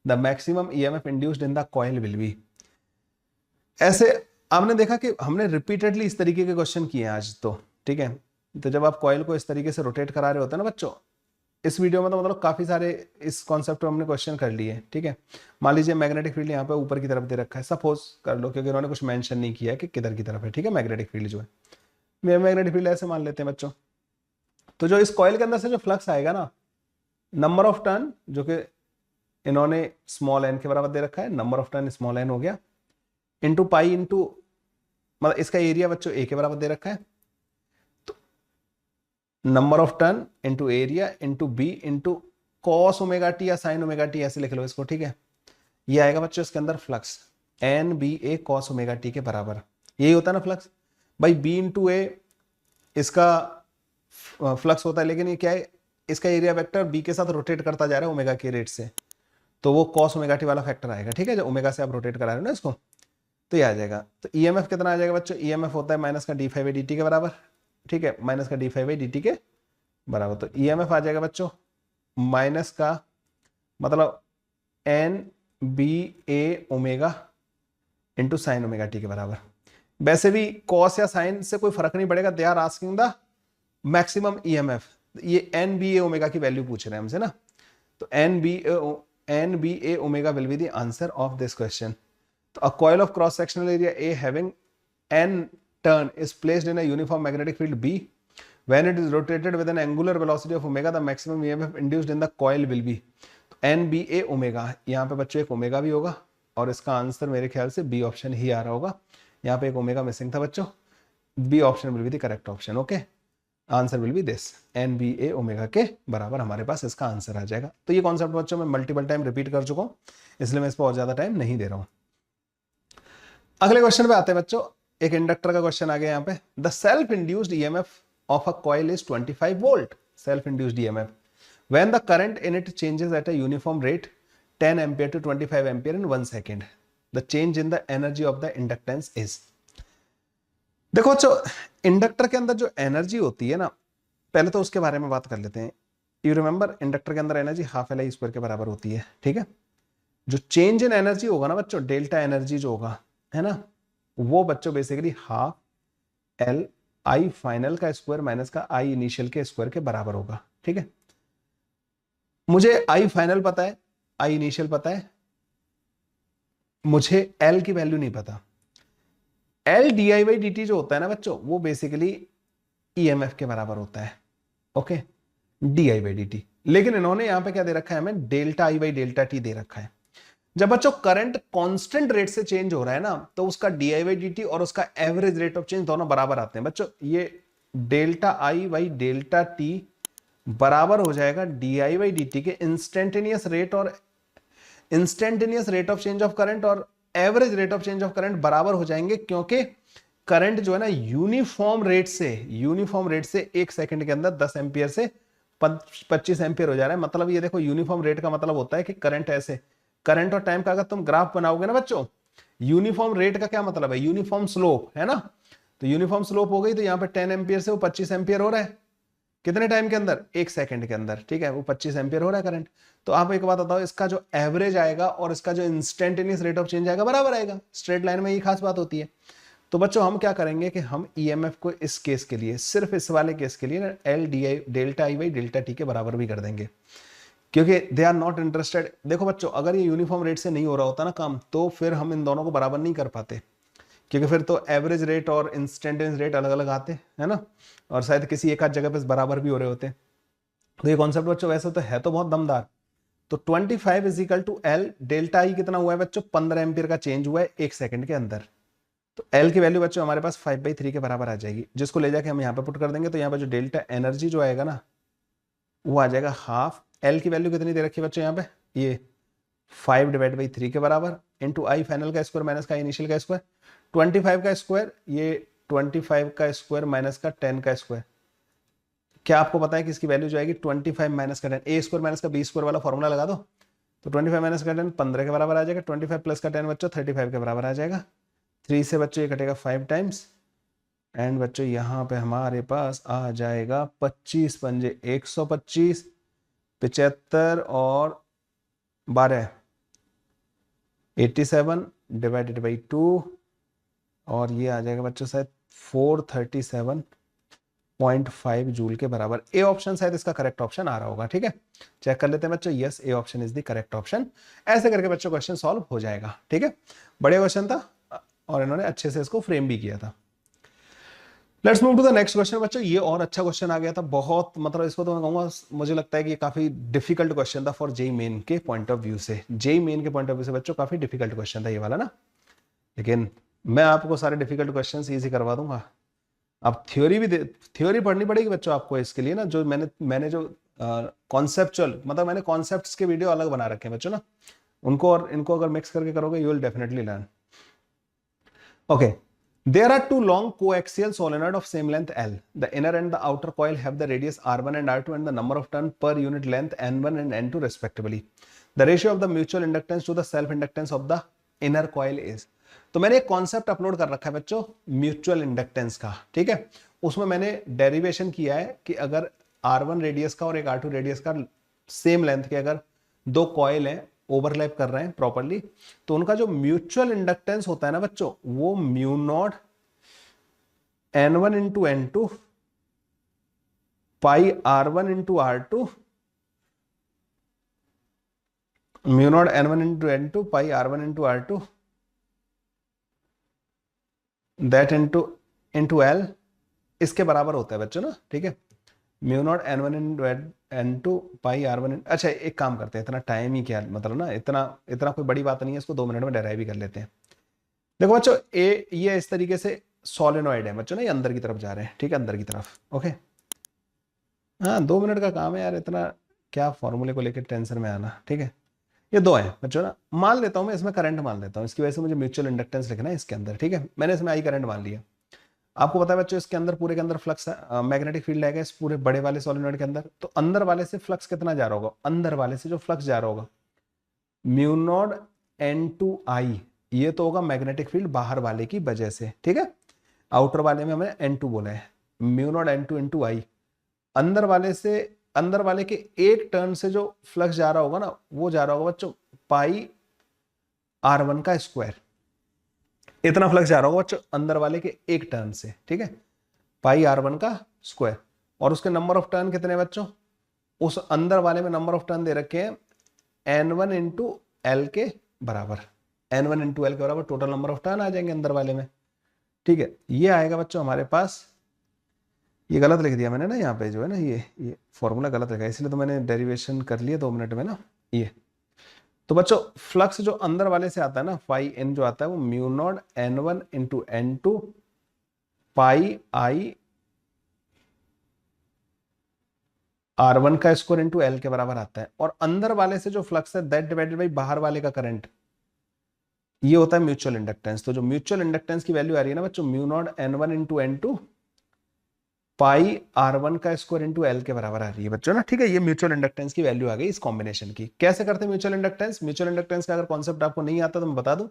the maximum EMF induced in the coil will be. ऐसे आपने देखा कि हमने repeatedly इस तरीके के question किए हैं आज तो, ठीक है। तो जब आप कॉइल को इस तरीके से रोटेट करा रहे होते हैं ना बच्चों, इस वीडियो में तो मतलब काफी सारे इस कॉन्सेप्ट में हमने क्वेश्चन कर लिए, ठीक है। मान लीजिए मैग्नेटिक फील्ड यहाँ पे ऊपर की तरफ दे रखा है, सपोज कर लो, क्योंकि उन्होंने कुछ मेंशन नहीं किया है कि किधर की तरफ है, ठीक है। मैग्नेटिक फील्ड जो है, मैग्नेटिक फील्ड ऐसे मान लेते हैं बच्चों। तो जो इस कॉइल के अंदर से जो फ्लक्स आएगा ना, नंबर ऑफ टर्न जो कि इन्होंने स्मॉल एन के बराबर दे रखा है, number of turn small n हो गया, इंटू पाई इंटू मतलब इसका एरिया बच्चों ए के बराबर दे रखा है, तो number of turn into area into B into cos omega t या साइन ओमेगा टी, ऐसे लिख लो इसको, ठीक है। ये आएगा बच्चों इसके अंदर फ्लक्स एन बी ए कॉस ओमेगा टी के बराबर, यही होता है ना फ्लक्स भाई। बी इंटू ए इसका फ्लक्स होता है, लेकिन ये क्या है, इसका एरिया वेक्टर बी के साथ रोटेट करता जा रहा है ओमेगा के रेट से, तो वो कॉस ओमेगा टी वाला फैक्टर आएगा, ठीक है। जब ओमेगा से आप रोटेट करा रहे हो ना इसको, तो ये आ जाएगा। तो ईएमएफ कितना आ जाएगा बच्चों, ईएमएफ होता है माइनस का D five by D T के बराबर, ठीक है, माइनस का D five by D T के बराबर। तो ईएमएफ आ जाएगा बच्चों माइनस का मतलब N B A omega into sine omega T के बराबर। वैसे भी कॉस या साइन से कोई फर्क नहीं पड़ेगा, they are asking the maximum EMF. ये एन बी ए ओमेगा की वैल्यू पूछ रहे हैं हमसे ना, तो n B A omega will be the answer of this question. तो a coil of cross sectional area A having n turn is placed in a uniform magnetic field B. When it is rotated with an angular velocity of omega, the maximum EMF induced in the coil will be. NBA omega, यहाँ पे बच्चों एक omega भी होगा और इसका answer मेरे ख्याल से बी ऑप्शन ही आ रहा होगा। यहाँ पे एक ओमेगा मिसिंग था बच्चों, B option will be the correct option. Okay, answer will be this, NBA omega के बराबर हमारे पास इसका आंसर आ जाएगा। तो ये कॉन्सेप्ट बच्चों मैं मल्टीपल टाइम रिपीट कर चुका हूँ, इसलिए मैं इस पर और ज्यादा टाइम नहीं दे रहा हूँ। अगले क्वेश्चन पे आते हैं बच्चों, एक इंडक्टर का क्वेश्चन आ गया यहाँ पे। The self induced EMF of a coil is 25 volt, self induced EMF when the current in it changes at a uniform rate 10 ampere to 25 ampere in 1 second, the change in the energy of the inductance is. देखो बच्चों, inductor के अंदर जो energy होती है ना, पहले तो उसके बारे में बात कर लेते हैं। यू रिमेंबर इंडक्टर के अंदर energy half L I square के बराबर होती है, ठीक है। जो चेंज इन एनर्जी होगा ना बच्चों, डेल्टा एनर्जी जो होगा है ना, वो बच्चों basically half L I final का स्क्वायर माइनस का आई इनिशियल के स्क्वायर के बराबर होगा, ठीक है। मुझे आई फाइनल पता है, आई इनिशियल पता है, मुझे एल की वैल्यू नहीं पता। L D I by D T जो होता है ना बच्चों, वो बेसिकली ईएमएफ के बराबर होता है, okay, D I by D T. लेकिन इन्होंने यहां पे क्या दे रखा है हमें, delta I by delta T दे रखा है। जब बच्चों करंट कांस्टेंट रेट से चेंज हो रहा है ना, तो उसका D I by D T और उसका एवरेज रेट ऑफ चेंज दोनों बराबर आते हैं बच्चों। ये delta I by delta T बराबर हो जाएगा D I by D T के इंस्टेंटेनियस रेट, और instantaneous rate of change of current और average rate of change of current बराबर हो जाएंगे, क्योंकि करंट जो है ना यूनिफॉर्म रेट से 1 सेकंड के अंदर 10 एम्पियर से 25 एम्पियर हो जा रहा है। मतलब ये देखो, यूनिफॉर्म रेट का मतलब होता है कि करंट ऐसे, करंट और टाइम का अगर तुम ग्राफ बनाओगे ना बच्चों, यूनिफॉर्म रेट का क्या मतलब है, यूनिफॉर्म स्लोप है ना। तो यूनिफॉर्म स्लोप हो गई, तो यहाँ पे 10 एम्पियर से वो 25 एम्पियर हो रहा है, कितने टाइम के अंदर, 1 सेकंड के अंदर, ठीक है। वो 25 एम्पियर हो रहा है करंट। तो आप एक बात बताओ, इसका जो एवरेज आएगा और इसका जो इंस्टेंटेनियस रेट ऑफ चेंज आएगा बराबर आएगा, स्ट्रेट लाइन में ये खास बात होती है। तो बच्चों हम क्या करेंगे कि हम ईएमएफ को इस केस के लिए, सिर्फ इस वाले केस के लिए ना, L D I delta I by delta T के बराबर भी कर देंगे, क्योंकि दे आर नॉट इंटरेस्टेड। देखो बच्चों, अगर ये यूनिफॉर्म रेट से नहीं हो रहा होता ना काम, तो फिर हम इन दोनों को बराबर नहीं कर पाते, क्योंकि फिर तो एवरेज रेट और इंस्टेंटेनियस रेट अलग अलग आते हैं ना, और शायद किसी एक आध जगह पे बराबर भी हो रहे होते। तो ये कॉन्सेप्ट बच्चों वैसे तो है तो बहुत दमदार। तो 25 is equal to L delta I कितना हुआ है बच्चों, 15 एम्पियर का चेंज हुआ है 1 सेकंड के अंदर। तो एल की वैल्यू बच्चों हमारे पास 5/3 के बराबर आ जाएगी, जिसको ले जाके हम यहाँ पे पुट कर देंगे। तो यहाँ पे जो डेल्टा एनर्जी जो आएगा ना वो आ जाएगा हाफ। एल की वैल्यू कितनी दे रखी है बच्चों यहाँ पे, ये 5/3 के बराबर इंटू आई फाइनल का स्क्वायर माइनस का इनिशियल का स्क्वायर, 25 का स्क्वायर, ये 25 का स्क्वायर माइनस का 10 का स्क्वायर। क्या आपको पता है कि इसकी वैल्यू जो आएगी 25 माइनस का 10, ए स्क्वायर माइनस का बी स्क्वायर वाला फॉर्मूला लगा दो। तो 25 माइनस का 10 15 के बराबर आ जाएगा, 25 प्लस का 10 बच्चों 35 के बराबर आ जाएगा। 3 से बच्चों ये कटेगा 5 टाइम्स, एंड बच्चों यहाँ पे हमारे पास आ जाएगा 25 पंजे 125, 75 और 12 87 डिवाइडेड बाई 2, और ये आ जाएगा बच्चों शायद 437.5 जूल के बराबर। ए ऑप्शन शायद इसका करेक्ट ऑप्शन आ रहा होगा। ठीक है, चेक कर लेते हैं बच्चों। Yes, A option is the correct option. ऐसे करके बच्चों क्वेश्चन सॉल्व हो जाएगा। ठीक है, बढ़िया क्वेश्चन था और इन्होंने अच्छे से इसको फ्रेम भी किया था। Let's move to the next question बच्चों। ये और अच्छा क्वेश्चन आ गया था, बहुत मतलब इसको तो मैं कहूंगा, मुझे लगता है कि ये काफी डिफिकल्ट क्वेश्चन था फॉर जेई मेन के पॉइंट ऑफ व्यू से। जेई मेन के पॉइंट ऑफ व्यू से बच्चों काफी डिफिकल्ट क्वेश्चन था ये वाला ना, लेकिन मैं आपको सारे डिफिकल्ट क्वेश्चन इजी करवा दूंगा। अब थ्योरी पढ़नी पड़ेगी बच्चों आपको इसके लिए ना, जो मैंने जो कॉन्सेप्चुअल मतलब मैंने कॉन्सेप्ट्स के वीडियो अलग बना रखे हैं बच्चों ना, उनको और इनको अगर मिक्स करके करोगे you will definitely learn. Okay, there are two long coaxial solenoid of same length L. The inner and the outer coil have the radius R1 and R2 and the number of turn per unit length N1 and N2 respectively. The ratio of the mutual inductance to the self inductance of the inner coil is. तो मैंने एक concept upload कर रखा है बच्चों mutual inductance का। ठीक है, उसमें मैंने डेरिवेशन किया है कि अगर R1 रेडियस का और एक R2 रेडियस का सेम लेंथ के अगर दो कॉइल हैं ओवरलैप कर रहे हैं प्रॉपर्ली, तो उनका जो म्यूचुअल इंडक्टेंस होता है ना बच्चों वो mu naught N1 into N2 pi R1 into R2, mu naught N1 into N2 pi R1 into R2 that into L इसके बराबर होता है बच्चों ना। ठीक है, mu naught N1 into N2 pi R1। अच्छा एक काम करते हैं, इतना टाइम ही क्या मतलब ना, इतना कोई बड़ी बात नहीं है, इसको 2 मिनट में डेराइव भी कर लेते हैं। देखो बच्चों ये इस तरीके से सोलेनॉइड है बच्चों ना, ये अंदर की तरफ जा रहे हैं। ठीक है, अंदर की तरफ। ओके, हाँ 2 मिनट का काम है यार, इतना क्या फॉर्मूले को लेकर टेंशन में आना। ठीक है, ये 2 है बच्चों ना, मान लेता हूँ मैं इसमें करंट मान लेता हूँ, इसकी वजह से मुझे म्यूचुअल इंडक्टेंस लिखना है इसके अंदर। ठीक है, मैंने इसमें आई करंट मान लिया। आपको पता है बच्चों इसके अंदर पूरे के अंदर फ्लक्स मैग्नेटिक फील्ड आएगा इस पूरे बड़े वाले सोलेनॉइड के अंदर। तो अंदर वाले से फ्लक्स कितना जा रहा होगा, अंदर वाले से जो फ्लक्स जा रहा होगा म्यू नॉट N2I, ये तो होगा मैग्नेटिक फील्ड बाहर वाले की वजह से। ठीक है, आउटर वाले में हमने N2 बोला है, म्यू नॉट N2 इंटू आई। अंदर वाले के एक टर्न से जो फ्लक्स जा रहा होगा ना वो जा रहा होगा बच्चों पाई R1 का स्क्वायर। इतना फ्लक्स जा रहा होगा बच्चों अंदर वाले के एक टर्न से। ठीक है, पाई R1 का स्क्वायर, और उसके नंबर ऑफ टर्न कितने बच्चों, उस अंदर वाले में नंबर ऑफ टर्न दे रखे हैं N1 इंटू L के बराबर। N1 इंटू L के बराबर टोटल नंबर ऑफ टर्न आ जाएंगे अंदर वाले में। ठीक है, ये आएगा बच्चों हमारे पास, ये गलत लिख दिया मैंने ना यहाँ पे जो है ना, ये फॉर्मूला गलत लिखा है, इसलिए तो मैंने डेरिवेशन कर लिया 2 मिनट में ना ये। तो बच्चों फ्लक्स जो अंदर वाले से आता है ना फाई एन जो आता है वो mu naught N1 into N2 पाई आई R1 का स्क्वायर इंटू L के बराबर आता है। और अंदर वाले से जो फ्लक्स है दैट डिवाइडेड बाई बाहर वाले का करंट, ये होता है म्यूचुअल इंडक्टेंस। तो जो म्यूचुअल इंडक्टेंस की वैल्यू आ रही है ना बच्चों mu naught N1 into N2 pi R1 का स्क्वायर इंटू L के बराबर आ रही है बच्चों ना। ठीक है, ये म्यूचुअल इंडक्टेंस की वैल्यू आ गई इस कॉम्बिनेशन की। कैसे करते हैं म्यूचुअल इंडक्टेंस, म्यूचुअल इंडक्टेंस का अगर कॉन्सेप्ट आपको नहीं आता तो मैं बता दूं,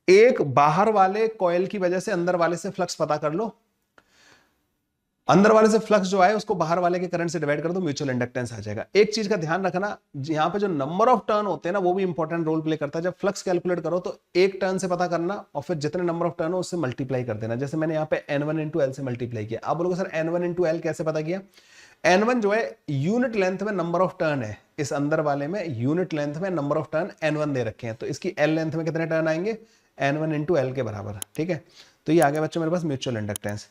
एक बाहर वाले कॉइल की वजह से अंदर वाले से फ्लक्स पता कर लो, अंदर वाले से फ्लक्स जो आए उसको बाहर वाले के करंट से डिवाइड कर दो, म्यूचुअल इंडक्टेंस आ जाएगा। एक चीज का ध्यान रखना, यहाँ पे जो नंबर ऑफ टर्न होते हैं ना वो भी इंपॉर्टेंट रोल प्ले करता है। जब फ्लक्स कैलकुलेट करो तो एक टर्न से पता करना और फिर जितने नंबर ऑफ टर्न हो उससे मल्टीप्लाई कर देना। जैसे मैंने यहाँ पे N1 इंटू L से मल्टीप्लाई किया। आप बोलोगे सर N1 इंटू L कैसे पता किया? N1 जो है यूनिट लेंथ में नंबर ऑफ टर्न है, इस अंदर वाले में यूनिट लेंथ में नंबर ऑफ टर्न N1 दे रखे हैं, तो इसकी L लेंथ में कितने टर्न आएंगे N1 इंटू L के बराबर। ठीक है, तो ये आ गया बच्चों मेरे पास mutual inductance.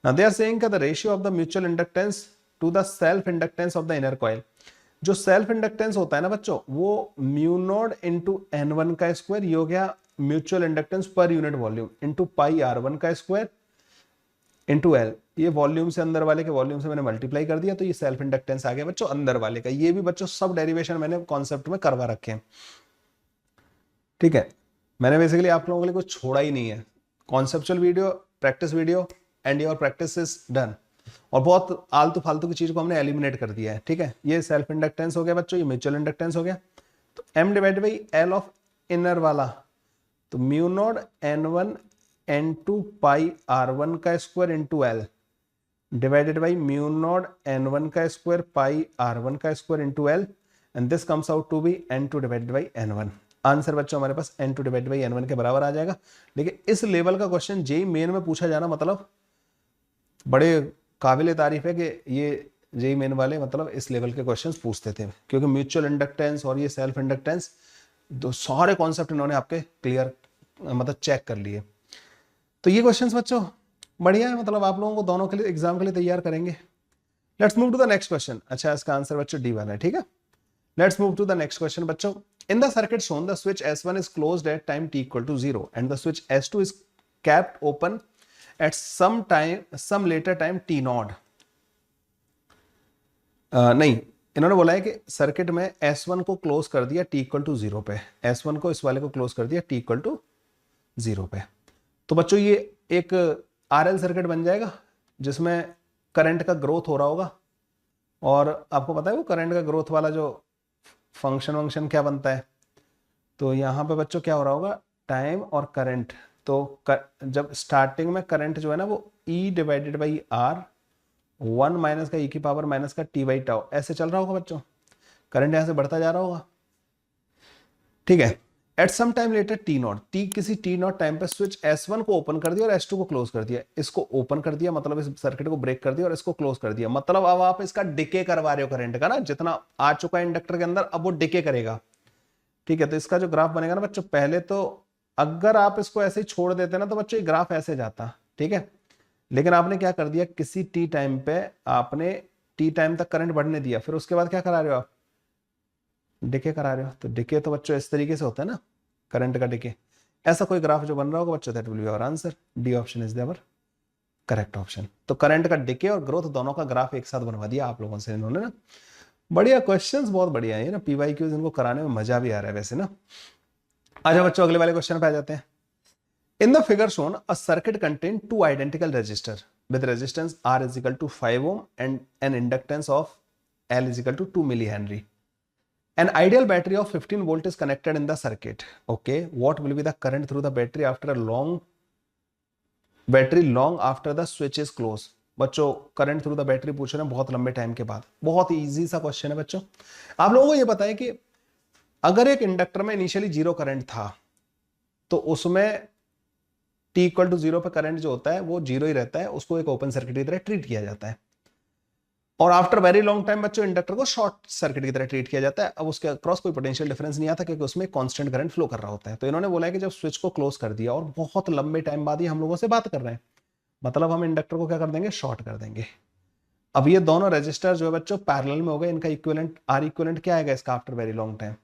Now they are saying that the ratio of the mutual inductance to the self inductance of the inner coil, जो सेल्फ इंडक्टेंस होता है ना बच्चों वो म्यू नॉट इंटू N1 का स्क्वायर, ये हो गया mutual inductance per unit volume into pi R1 का स्क्वायर इंटू L। ये वॉल्यूम से अंदर वाले के वॉल्यूम से मैंने मल्टीप्लाई कर दिया, तो ये सेल्फ इंडक्टेंस आ गया बच्चों अंदर वाले का। ये भी बच्चों सब डेरिवेशन मैंने कॉन्सेप्ट में करवा रखे हैं, ठीक है। मैंने बेसिकली आप लोगों के लिए कुछ छोड़ा ही नहीं है। Conceptual video, practice video and your practice is done. और बहुत आलतू फालतू की चीज को हमने एलिमिनेट कर दिया है, ठीक है। ये सेल्फ इंडक्टेंस हो गया बच्चों, ये म्यूचुअल इंडक्टेंस हो गया। तो M divided by L of inner वाला, तो mu naught N1 N2 pi R1 का square into L divided by mu naught N1 का स्क्वायर पाई R1 का square into L, and this comes out to be N2 divided by N1। Answer बच्चों हमारे पास N2 divided by N1 के बराबर आ जाएगा। लेकिन इस लेवल का क्वेश्चन जेई मेन में पूछा जाना मतलब बड़े काबिल तारीफ है कि ये जेई मेन वाले मतलब इस लेवल के क्वेश्चंस पूछते थे, क्योंकि म्यूचुअल इंडक्टेंस और ये सेल्फ इंडक्टेंस दो सारे कॉन्सेप्ट इन्होंने आपके क्लियर मतलब चेक कर लिए। तो ये क्वेश्चंस बच्चों बढ़िया है, मतलब आप लोगों को दोनों के लिए एग्जाम के लिए तैयार करेंगे। Let's move to the next question. अच्छा, इसका आंसर बच्चों डी वाला है, ठीक है। Let's move to the next question बच्चों। In the circuit shown the switch S1 is closed at time t equal to 0 and the switch S2 is kept open at some later time t naught। नहीं, इन्होंने बोला है कि circuit में S1 को close कर दिया t इक्वल टू 0 पे, S1 को इस वाले को क्लोज कर दिया t इक्वल टू 0 पे। तो बच्चों ये एक RL सर्किट बन जाएगा जिसमें करंट का ग्रोथ हो रहा होगा, और आपको पता है वो करंट का ग्रोथ वाला जो फंक्शन क्या बनता है। तो यहाँ पे बच्चों क्या हो रहा होगा, टाइम और करंट। तो जब स्टार्टिंग में करंट जो है ना वो E divided by R 1 minus का E की पावर माइनस का T बाई टाउ ऐसे चल रहा होगा बच्चों, करंट यहाँ से बढ़ता जा रहा होगा, ठीक है। At some time later T naught, किसी T नॉट टाइम पे स्विच S1 को ओपन कर दिया और S2 को क्लोज कर दिया। इसको ओपन कर दिया मतलब इस सर्किट को ब्रेक कर दिया और इसको क्लोज कर दिया, मतलब अब आप इसका डिके करवा रहे हो करंट का ना, जितना आ चुका है इंडक्टर के अंदर अब वो डिके करेगा, ठीक है। तो इसका जो ग्राफ बनेगा ना बच्चों, पहले तो अगर आप इसको ऐसे ही छोड़ देते ना तो बच्चों ये ग्राफ ऐसे जाता, ठीक है। लेकिन आपने क्या कर दिया, किसी टी टाइम पे आपने टी टाइम तक करंट बढ़ने दिया, फिर उसके बाद क्या करा रहे हो आप, डिके करा रहे हो। तो डिके तो बच्चों इस तरीके से होता है ना, करंट का डिके। ऐसा कोई ग्राफ जो बन रहा होगा बच्चों, that will be our answer. D option is their correct option. तो करंट का डिके और ग्रोथ दोनों का ग्राफ एक साथ बनवा दिया आप लोगों से इन्होंने ना। बढ़िया क्वेश्चंस, बहुत बढ़िया है ना, पीवाईक्यूज इनको कराने में मजा भी आ रहा है वैसे ना। आजा बच्चों अगले वाले क्वेश्चन पे आ जाते हैं। In the figure shown, a circuit contains two identical resistors with resistance R is equal to 5 ohm and an inductance of L is equal to 2 millihenry. An ideal battery of 15 volt is connected in the circuit. Okay, what will be the current through the battery after a long after the switch is closed? बच्चों current through the battery पूछ रहे हैं बहुत लंबे time के बाद, बहुत easy सा क्वेश्चन है बच्चों। आप लोगों को ये पता है कि अगर एक इंडक्टर में इनिशियली जीरो करंट था तो उसमें t इक्वल टू 0 पे करंट जो होता है वो जीरो ही रहता है, उसको एक ओपन सर्किट की तरह ट्रीट किया जाता है। और आफ्टर वेरी लॉन्ग टाइम बच्चों इंडक्टर को शॉर्ट सर्किट की तरह ट्रीट किया जाता है। अब उसके अक्रॉस कोई पोटेंशियल डिफरेंस नहीं आता क्योंकि उसमें कांस्टेंट करंट फ्लो कर रहा होता है। तो इन्होंने बोला है कि जब स्विच को क्लोज कर दिया और बहुत लंबे टाइम बाद ही हम लोगों से बात कर रहे हैं, मतलब हम इंडक्टर को क्या कर देंगे, शॉर्ट कर देंगे। अब ये दोनों रजिस्टर जो है बच्चों पैरेलल में हो गए, इनका इक्विवेलेंट आर इक्विवेलेंट क्या आएगा इसका after very long time,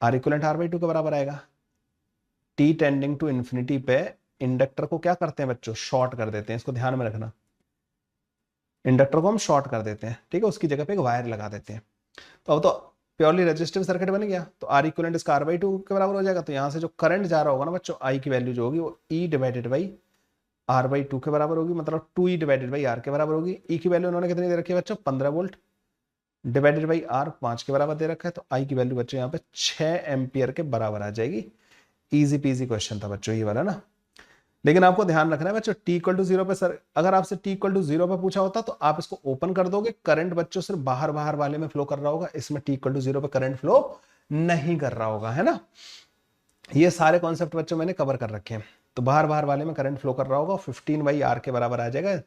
r equivalent R/2 के बराबर आएगा। t टेंडिंग टू इन्फिनिटी पे इंडक्टर को क्या करते हैं बच्चों, शॉर्ट कर देते हैं। इसको ध्यान में रखना, इंडक्टर को हम शॉर्ट कर देते हैं, ठीक है, उसकी जगह पे एक वायर लगा देते हैं। तो अब तो प्योरली रेजिस्टिव सर्किट बन गया, तो आर इक्विवेलेंट इसका R/2 के बराबर हो जाएगा। तो यहां से जो करंट जा रहा होगा ना बच्चों, आई की वैल्यू जो होगी वो E डिवाइडेड बाई R/2 के बराबर होगी, मतलब 2E डिवाइडेड बाई R के बराबर होगी। E की वैल्यू उन्होंने कितनी दे रखी है बच्चों, 15 वोल्ट डिवाइडेड बाई R 5 के बराबर दे रखा है। तो आई की वैल्यू बच्चों यहाँ पे 6 एम्पियर के बराबर आ जाएगी। इजी पीजी क्वेश्चन था बच्चों ये वाला ना। लेकिन आपको ध्यान रखना है बच्चों, t इक्वल टू 0 पे सर अगर आपसे t इक्वल टू 0 पे पूछा होता तो आप इसको ओपन कर दोगे, करंट बच्चों सिर्फ बाहर बाहर वाले में फ्लो कर रहा होगा, इसमें t इक्वल टू 0 पे करंट फ्लो नहीं कर रहा होगा, है ना। ये सारे कॉन्सेप्ट बच्चों मैंने कवर कर रखे हैं। तो बाहर बाहर वाले में करंट फ्लो कर रहा होगा, 15/R के बराबर आ जाएगा,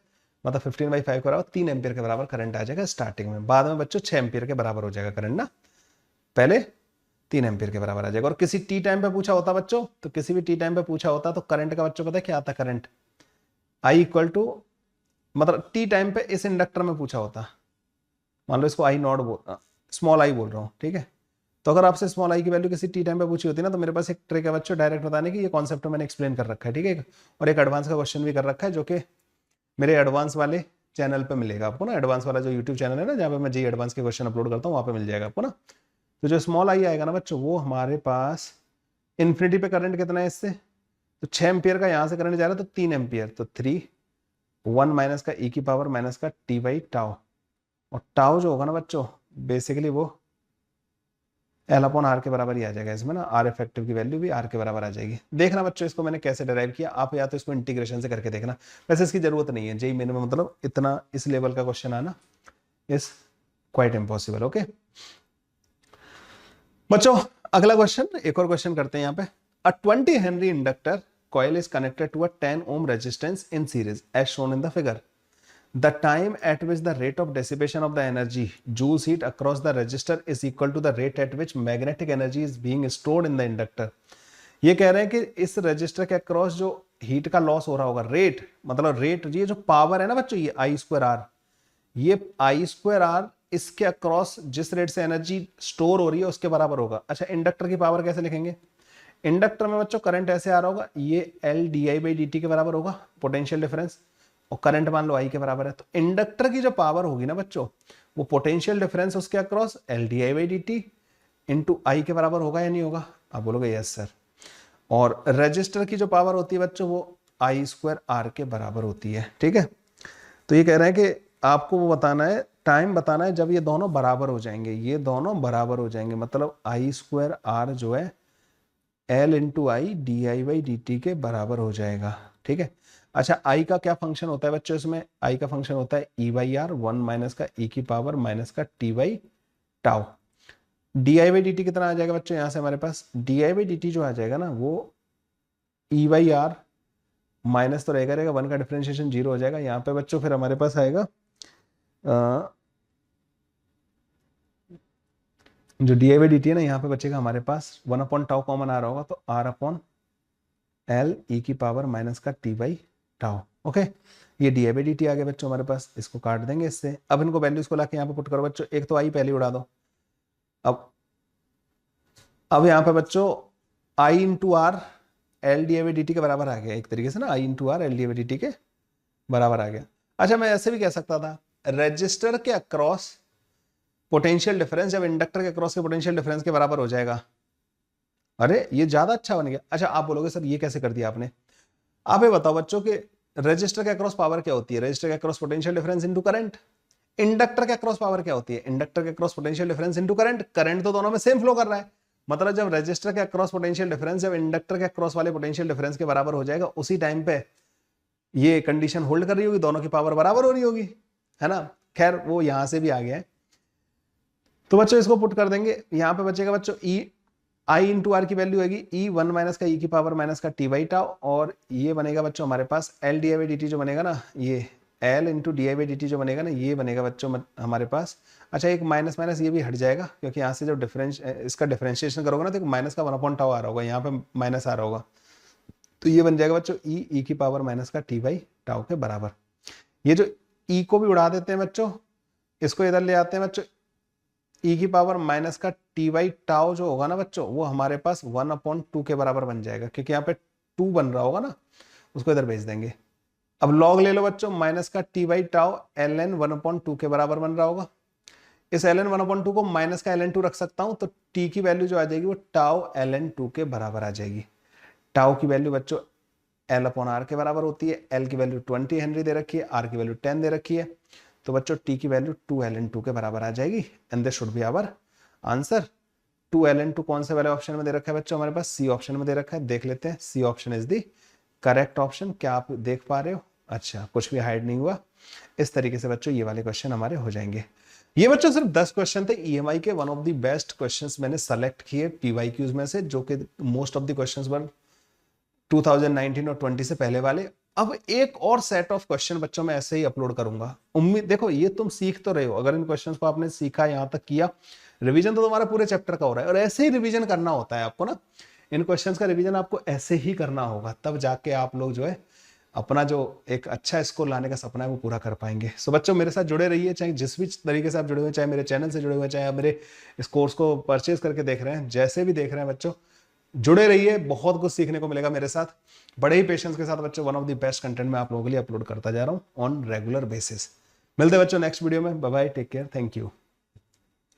मतलब 15/5 के बराबर 3 एम्पियर के बराबर करंट आ जाएगा स्टार्टिंग में। बाद में बच्चों 6 एम्पियर के बराबर हो जाएगा करंट ना, पहले 3 एम्पियर के बराबर आ जाएगा। और किसी टी टाइम पे पूछा होता बच्चों, तो किसी भी टी टाइम पे पूछा होता तो करंट का बच्चों पता है क्या आता, करंट आई इक्वल टू, मतलब टी टाइम पे इस इंडक्टर में पूछा होता, मान लो इसको आई नॉट बोल, स्मॉल आई बोल रहा हूँ, ठीक है, तो अगर आपसे स्मॉल आई की वैल्यू किसी टी टाइम पे पूछी होती है ना, तो मेरे पास एक ट्रिक है बच्चों डायरेक्ट बताने की, ये कॉन्सेप्ट मैंने एक्सप्लेन कर रखा है, ठीक है। और एक एडवांस का क्वेश्चन भी कर रखा है जो कि मेरे एडवांस वाले चैनल पे मिलेगा आपको ना, एडवांस वाला जो यूट्यूब चैनल है ना, जहाँ पे मैं जी एडवांस के क्वेश्चन अपलोड करता हूँ, वहाँ पे मिल जाएगा आपको ना। तो जो स्मॉल आई आएगा ना बच्चों, वो हमारे पास इन्फिनिटी पे करंट कितना है इससे, तो 6 एम्पियर का यहाँ से करंट जा रहा है, तो 3 एम्पियर, तो 3 1 माइनस का ई की पावर माइनस का टी बाई टाउ, और टाउ जो होगा ना बच्चों बेसिकली वो एल अपॉन आर के बराबर ही आ जाएगा इसमें ना, आर इफेक्टिव की वैल्यू भी आर के बराबर आ जाएगी। देखना बच्चों इसको मैंने कैसे डिराइव किया, आप या तो इसको इंटीग्रेशन से करके देखना, वैसे इसकी जरूरत नहीं है, जेई मेन में मतलब इतना इस लेवल का क्वेश्चन आना इज क्वाइट इम्पॉसिबल। ओके बच्चों, अगला क्वेश्चन, एक और क्वेश्चन करते हैं यहाँ पे। अ 20 Henry inductor coil is connected to a 10 ohm resistance in series as shown in the figure. The time at which the rate of dissipation of the energy joules heat across the resistor is equal to the rate at which magnetic energy is being stored in the inductor. ये कह रहे हैं कि इस register के across जो heat का loss हो रहा होगा, रेट मतलब रेट, ये जो पावर है ना बच्चों, ये आई स्क्वायर आर, ये आई स्क्वायर आर इसके अक्रॉस जिस रेट से एनर्जी स्टोर हो रही है उसके बराबर होगा। अच्छा, इंडक्टर की पावर कैसे लिखेंगे, इंडक्टर में बच्चों करंट ऐसे आ रहा होगा, ये L D I by D T के बराबर होगा पोटेंशियल डिफरेंस, और करंट मान लो आई के बराबर है, तो इंडक्टर की जो पावर होगी ना बच्चों, वो पोटेंशियल डिफरेंस उसके across L D I by D T into I के बराबर होगा या नहीं होगा, आप बोलोगे यस सर। और रजिस्टर की जो पावर होती है बच्चों वो आई स्क्वायर आर के बराबर होती है, ठीक है। तो ये कह रहे हैं कि आपको वो बताना है, टाइम बताना है जब ये दोनों बराबर हो जाएंगे, ये दोनों बराबर हो जाएंगे, मतलब आई स्क्वायर आर जो है L into I D I by D T के बराबर हो जाएगा, ठीक है। अच्छा, आई का क्या फंक्शन होता है बच्चों, इसमें आई का फंक्शन होता है ई बाई आर, 1 माइनस का ई की पावर माइनस का T by tau. D I by D T कितना आ जाएगा बच्चों, यहाँ से हमारे पास D I by D T जो आ जाएगा ना, वो ई बाई आर माइनस तो रहेगा 1 का डिफरेंशिएशन 0 हो जाएगा यहाँ पे बच्चों, फिर हमारे पास आएगा जो D I by D T है ना, यहाँ पे बचेगा हमारे पास 1 अपॉन टाउ कॉमन आ रहा होगा, तो आर अपॉन एल ई की पावर माइनस का टी बाई टाउ। ओके, ये D I by D T आ गया बच्चों हमारे पास, इसको काट देंगे इससे। अब इनको वैल्यूज को लाके यहाँ पे पुट करो बच्चों, एक तो आई पहले उड़ा दो। अब यहाँ पे बच्चों I into R L D I by D T के बराबर आ गया, एक तरीके से ना, I into R L D I by D T के बराबर आ गया। अच्छा, मैं ऐसे भी कह सकता था रजिस्टर के अक्रॉस पोटेंशियल डिफरेंस जब इंडक्टर के अक्रॉस के पोटेंशियल डिफरेंस के बराबर हो जाएगा। अरे ये ज्यादा अच्छा बन गया। अच्छा, आप बोलोगे सर ये कैसे कर दिया आपने, आप ये बताओ बच्चों कि रजिस्टर के अक्रॉस पावर क्या होती है, रजिस्टर के across potential difference into current. Inductor के अक्रॉस पावर क्या होती है, इंडक्टर के across potential difference into current. Current तो दोनों में सेम फ्लो कर रहा है, मतलब जब रजिस्टर के अक्रॉस पोटेंशियल डिफरेंस जब इंडक्टर के अक्रॉस वाले पोटेंशियल डिफरेंस के बराबर हो जाएगा, उसी टाइम पे ये कंडीशन होल्ड कर रही होगी, दोनों की पावर बराबर हो रही होगी, है ना। खैर वो यहां से भी आ गया है, तो बच्चों इसको पुट कर देंगे, यहाँ पे बचेगा बच्चों ई आई इंटू आर की वैल्यू होगी ई 1 माइनस का ई की पावर माइनस का टी बाई टाउ, और ये बनेगा बच्चों हमारे पास L D I by D T जो बनेगा ना, ये L into D I by D T जो बनेगा ना, ये बनेगा बच्चों हमारे पास। अच्छा, एक माइनस माइनस ये भी हट जाएगा, क्योंकि यहाँ से जब इसका डिफरेंशिएशन करोगे ना, तो माइनस का 1 अपॉन टाउ आ रहा होगा, यहाँ पे माइनस आ रहा होगा, तो ये बन जाएगा बच्चों ई की पावर माइनस का टी बाई टाउ के बराबर। ये जो ई को भी उड़ा देते हैं बच्चों, इसको इधर ले आते हैं बच्चों, ई की पावर माइनस का टी बाई टाउ जो होगा ना बच्चों, वो हमारे पास 1 अपॉन 2 के बराबर बन जाएगा, क्योंकि यहाँ पे 2 बन रहा होगा ना, उसको इधर भेज देंगे। अब लॉग ले लो बच्चों, माइनस का T by tau l n 1 upon 2 के बराबर बन रहा होगा। इस एल एन 1 अपॉन 2 को माइनस का एल एन 2 रख सकता हूं, तो टी की वैल्यू जो आ जाएगी वो टाउ एल एन 2 के बराबर आ जाएगी। टाउ की वैल्यू बच्चों एल अपॉन आर के बराबर होती है, एल की वैल्यू 20 हेनरी दे रखी है, आर की वैल्यू 10 दे रखी है, तो बच्चों टी की वैल्यू 2ln2 के बराबर आ जाएगी, and this should be our answer. 2ln2 कौन से वाले ऑप्शन में दे रखा है बच्चों, हमारे पास सी ऑप्शन में दे रखा है, देख लेते हैं, C option is the correct option. क्या आप देख पा रहे हो, अच्छा कुछ भी हाइड नहीं हुआ। इस तरीके से बच्चों ये वाले क्वेश्चन हमारे हो जाएंगे। ये बच्चों सिर्फ 10 क्वेश्चन थे ईएमआई के, one of the best questions मैंने सेलेक्ट किए पीवाईक्यूज में से, जो कि most of the questions were 2019 और 20 से पहले वाले। अब एक और सेट ऑफ क्वेश्चन बच्चों में ऐसे ही अपलोड करूंगा, उम्मीद, देखो ये तुम सीख तो रहे हो, अगर इन क्वेश्चंस को आपने सीखा यहां तक किया, रिवीजन तो तुम्हारा पूरे चैप्टर का हो रहा है, और ऐसे ही रिवीजन करना होता है आपको ना, इन क्वेश्चंस का रिवीजन आपको ऐसे ही करना होगा, तब जाके आप लोग जो है अपना जो एक अच्छा स्कोर लाने का सपना है वो पूरा कर पाएंगे। सो बच्चों मेरे साथ जुड़े रहिए, चाहे जिस भी तरीके से आप जुड़े हुए हैं, चाहे मेरे चैनल से जुड़े हुए हैं, चाहे आप मेरे इस कोर्स को परचेज करके देख रहे हैं, जैसे भी देख रहे हैं बच्चों, जुड़े रहिए, बहुत कुछ सीखने को मिलेगा मेरे साथ। बड़े ही पेशेंस के साथ बच्चों one of the best content मैं आप लोगों के लिए अपलोड करता जा रहा हूँ ऑन रेगुलर बेसिस। मिलते हैं बच्चों नेक्स्ट वीडियो में। Bye bye, take care, thank you.